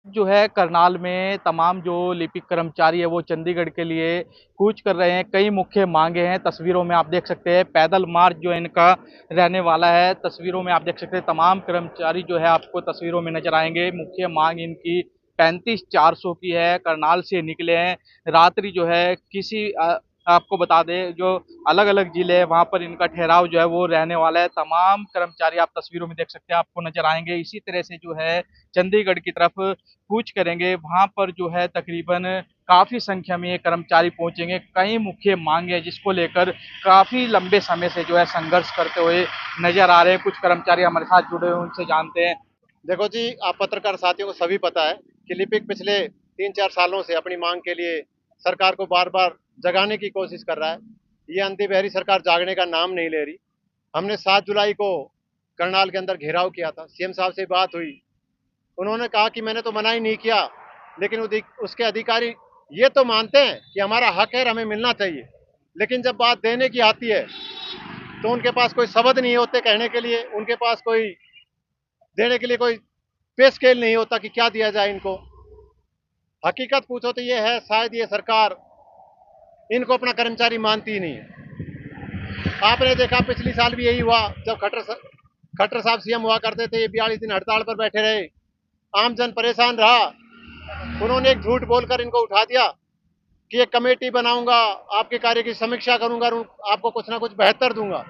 जो है करनाल में तमाम जो लिपिक कर्मचारी है वो चंडीगढ़ के लिए कूच कर रहे हैं। कई मुख्य मांगे हैं। तस्वीरों में आप देख सकते हैं पैदल मार्च जो है इनका रहने वाला है। तस्वीरों में आप देख सकते हैं तमाम कर्मचारी जो है आपको तस्वीरों में नजर आएंगे। मुख्य मांग इनकी 35,400 की है। करनाल से निकले हैं। रात्रि जो है आपको बता दें जो अलग अलग जिले हैं वहां पर इनका ठहराव जो है वो रहने वाला है। तमाम कर्मचारी आप तस्वीरों में देख सकते हैं आपको नजर आएंगे। इसी तरह से जो है चंडीगढ़ की तरफ कूच करेंगे। वहां पर जो है तकरीबन काफी संख्या में ये कर्मचारी पहुंचेंगे। कई मुख्य मांगे हैं जिसको लेकर काफी लंबे समय से जो है संघर्ष करते हुए नजर आ रहे हैं। कुछ कर्मचारी हमारे साथ जुड़े हुए उनसे जानते हैं। देखो जी, आप पत्रकार साथियों को सभी पता है कि लिपिक पिछले 3-4 सालों से अपनी मांग के लिए सरकार को बार बार जगाने की कोशिश कर रहा है। ये अंधी बहरी सरकार जागने का नाम नहीं ले रही। हमने 7 जुलाई को करनाल के अंदर घेराव किया था। सीएम साहब से बात हुई, उन्होंने कहा कि मैंने तो मना ही नहीं किया, लेकिन उसके अधिकारी ये तो मानते हैं कि हमारा हक है, हमें मिलना चाहिए, लेकिन जब बात देने की आती है तो उनके पास कोई शब्द नहीं होते कहने के लिए, उनके पास कोई देने के लिए कोई पे स्केल नहीं होता कि क्या दिया जाए इनको। हकीकत पूछो तो ये है, शायद ये सरकार इनको अपना कर्मचारी मानती ही नहीं है। आपने देखा पिछली साल भी यही हुआ, जब खट्टर साहब सीएम हुआ करते थे, ये 42 दिन हड़ताल पर बैठे रहे, आमजन परेशान रहा। उन्होंने एक झूठ बोलकर इनको उठा दिया कि एक कमेटी बनाऊंगा, आपके कार्य की समीक्षा करूंगा और आपको कुछ ना कुछ बेहतर दूंगा।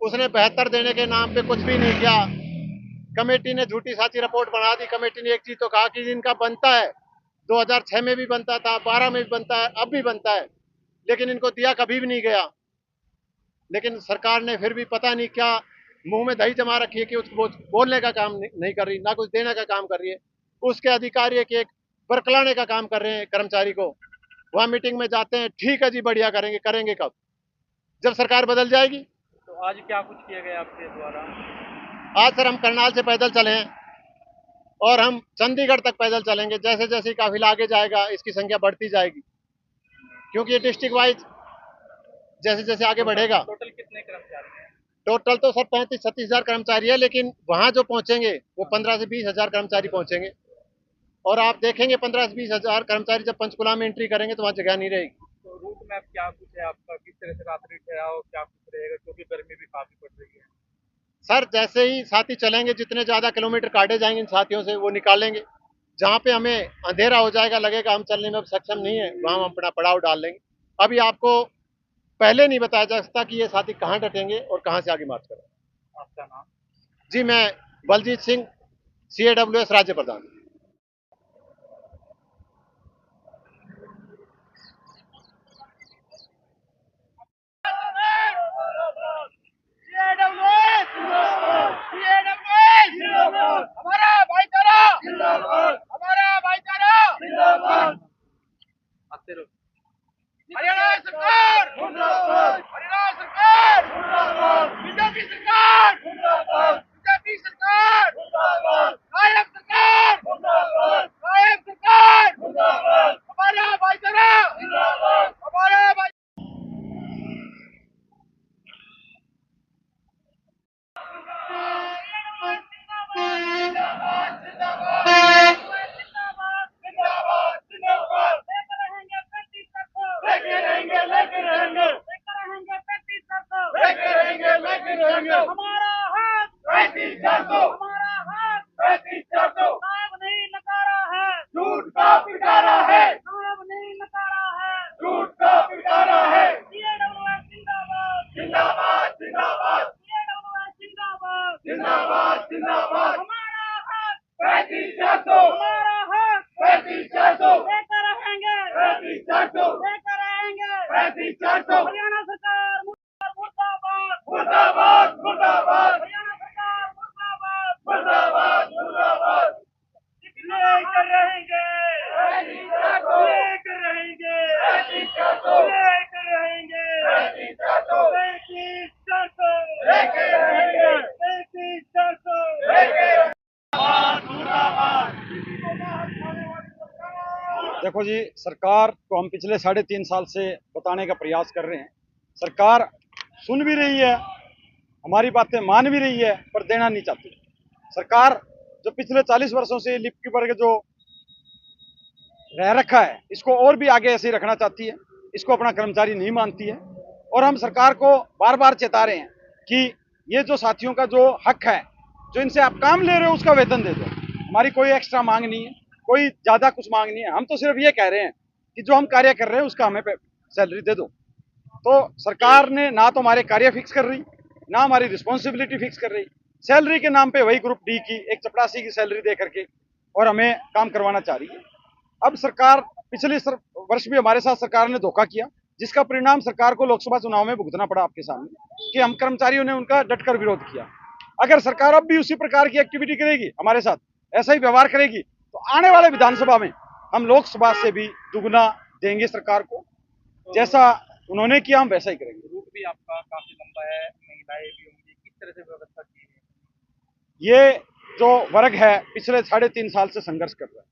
उसने बेहतर देने के नाम पे कुछ भी नहीं किया। कमेटी ने झूठी साची रिपोर्ट बना दी। कमेटी ने एक चीज तो कहा कि जिनका बनता है, 2006 में भी बनता था, 12 में भी बनता है, अब भी बनता है, लेकिन इनको दिया कभी भी नहीं गया। लेकिन सरकार ने फिर भी पता नहीं क्या मुंह में दही जमा रखी है कि उसको बोलने का काम नहीं कर रही, ना कुछ देने का काम कर रही है। उसके अधिकारी एक बरकलाने का काम कर रहे हैं कर्मचारी को। वहां मीटिंग में जाते हैं, ठीक है जी, बढ़िया करेंगे। करेंगे कब? जब सरकार बदल जाएगी। तो आज क्या कुछ किया गया आपके द्वारा? आज सर हम करनाल से पैदल चले हैं और हम चंडीगढ़ तक पैदल चलेंगे। जैसे जैसे काफिला आगे जाएगा इसकी संख्या बढ़ती जाएगी, क्योंकि ये डिस्ट्रिक्ट वाइज जैसे जैसे आगे बढ़ेगा। टोटल कितने कर्मचारी हैं? टोटल तो सर 35-36 हजार कर्मचारी है, लेकिन वहां जो पहुंचेंगे वो 15 से 20 हजार कर्मचारी पहुंचेंगे। और आप देखेंगे 15 से 20 हजार कर्मचारी जब पंचकुला में एंट्री करेंगे तो वहां जगह नहीं रहेगी। तो रूट मैप क्या कुछ है आपका? किस तरह से रात्रि ठहराव क्या कुछ रहेगा, क्योंकि गर्मी भी काफी पड़ रही है। सर जैसे ही साथी चलेंगे, जितने ज्यादा किलोमीटर काटे जाएंगे इन साथियों से, वो निकालेंगे। जहां पे हमें अंधेरा हो जाएगा, लगेगा हम चलने में अब सक्षम नहीं है, वहां हम अपना पड़ाव डाल लेंगे। अभी आपको पहले नहीं बताया जा सकता कि ये साथी कहाँ डटेंगे और कहाँ से आगे मार्च करें। आपका नाम? जी, मैं बलजीत सिंह, CAWS राज्य प्रधान। हमारा भाईचारा जिंदाबाद, हमारा भाईचारा जिंदाबाद। हरियाणा सरकार मुर्दाबाद, हरियाणा सरकार मुर्दाबाद, बीजेपी सरकार मुर्दाबाद, बीजेपी सरकार मुर्दाबाद, नायब सरकार मुर्दाबाद, नायब सरकार मुर्दाबाद, हमारा भाईचारा जिंदाबाद, हमारा भाई। हमारा हाथ 35,400, हमारा हाथ 35,400, नायब नहीं नकारा है, झूठ का पिटारा है, नायब नहीं नकारा है, झूठ का पिटारा है। CAWS जिंदाबाद, जिंदाबाद, जिंदाबाद, CAWS जिंदाबाद, जिंदाबाद, जिंदाबाद। हमारा हाथ 35,400, हमारा हाथ 35,400, लेकर रहेंगे 35,400, लेकर रहेंगे 35,400। हरियाणा सरकार मुर्दाबाद, मुर्दाबाद, मुर्दाबाद, हरियाणा सरकार मुर्दाबाद, मुर्दाबाद, मुर्दाबाद। लेकर रहेंगे, लेकर रहेंगे, लेकर रहेंगे 35,400, लेकर रहेंगे 35,400, लेकर। देखो जी, सरकार को हम पिछले 3.5 साल से बताने का प्रयास कर रहे हैं। सरकार सुन भी रही है, हमारी बातें मान भी रही है, पर देना नहीं चाहती। सरकार जो पिछले 40 वर्षों से लिपिक वर्ग जो रह रखा है इसको और भी आगे ऐसे ही रखना चाहती है, इसको अपना कर्मचारी नहीं मानती है। और हम सरकार को बार बार चेता रहे हैं कि ये जो साथियों का जो हक है, जो इनसे आप काम ले रहे हो उसका वेतन दे दो। हमारी कोई एक्स्ट्रा मांग नहीं है, कोई ज्यादा कुछ मांग नहीं है। हम तो सिर्फ ये कह रहे हैं कि जो हम कार्य कर रहे हैं उसका हमें सैलरी दे दो। तो सरकार ने ना तो हमारे कार्य फिक्स कर रही, ना हमारी रिस्पॉन्सिबिलिटी फिक्स कर रही। सैलरी के नाम पे वही ग्रुप डी की एक चपरासी की सैलरी दे करके और हमें काम करवाना चाह रही है। अब सरकार पिछले वर्ष भी हमारे साथ सरकार ने धोखा किया, जिसका परिणाम सरकार को लोकसभा चुनाव में भुगतना पड़ा आपके सामने कि हम कर्मचारियों ने उनका डटकर विरोध किया। अगर सरकार अब भी उसी प्रकार की एक्टिविटी करेगी, हमारे साथ ऐसा ही व्यवहार करेगी, तो आने वाले विधानसभा में हम लोकसभा से भी दुगना देंगे सरकार को। जैसा उन्होंने किया हम वैसा ही करेंगे। रूट भी आपका काफी लंबा है, महिलाएं भी होंगी, किस तरह से व्यवस्था की है? ये जो वर्ग है पिछले 3.5 साल से संघर्ष कर रहा है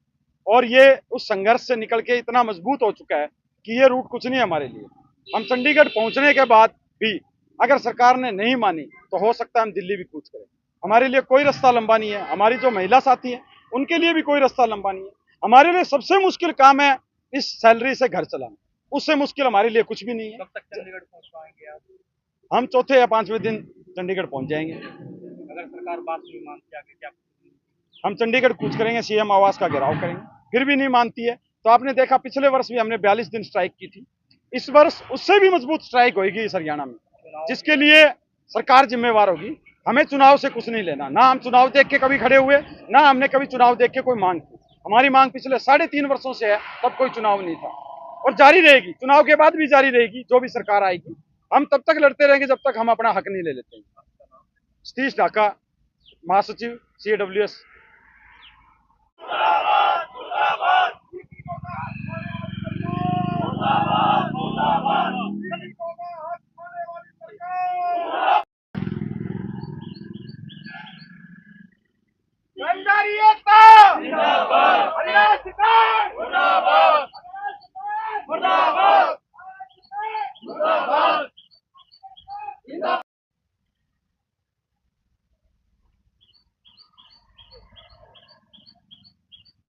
और ये उस संघर्ष से निकल के इतना मजबूत हो चुका है कि ये रूट कुछ नहीं है हमारे लिए। हम चंडीगढ़ पहुंचने के बाद भी अगर सरकार ने नहीं मानी तो हो सकता है हम दिल्ली भी कूच करें। हमारे लिए कोई रास्ता लंबा नहीं है, हमारी जो महिला साथी हैं उनके लिए भी कोई रास्ता लंबा नहीं है। हमारे लिए सबसे मुश्किल काम है इस सैलरी से घर चलाना, उससे मुश्किल हमारे लिए कुछ भी नहीं है। कब तक चंडीगढ़ पहुंच पाएंगे आप? हम चौथे या 5वें दिन चंडीगढ़ पहुंच जाएंगे। अगर सरकार बात नहीं मानती आगे क्या? हम चंडीगढ़ कूच करेंगे, सीएम आवास का घेराव करेंगे, फिर भी नहीं मानती है तो आपने देखा पिछले वर्ष भी हमने 42 दिन स्ट्राइक की थी। इस वर्ष उससे भी मजबूत स्ट्राइक होगी इस हरियाणा में, जिसके लिए सरकार जिम्मेवार होगी। हमें चुनाव से कुछ नहीं लेना, ना हम चुनाव देख के कभी खड़े हुए, ना हमने कभी चुनाव देख के कोई मांग की। हमारी मांग पिछले 3.5 वर्षों से है, तब कोई चुनाव नहीं था और जारी रहेगी, चुनाव के बाद भी जारी रहेगी। जो भी सरकार आएगी हम तब तक लड़ते रहेंगे जब तक हम अपना हक नहीं ले लेते। सतीश ढाका, महासचिव CAWS।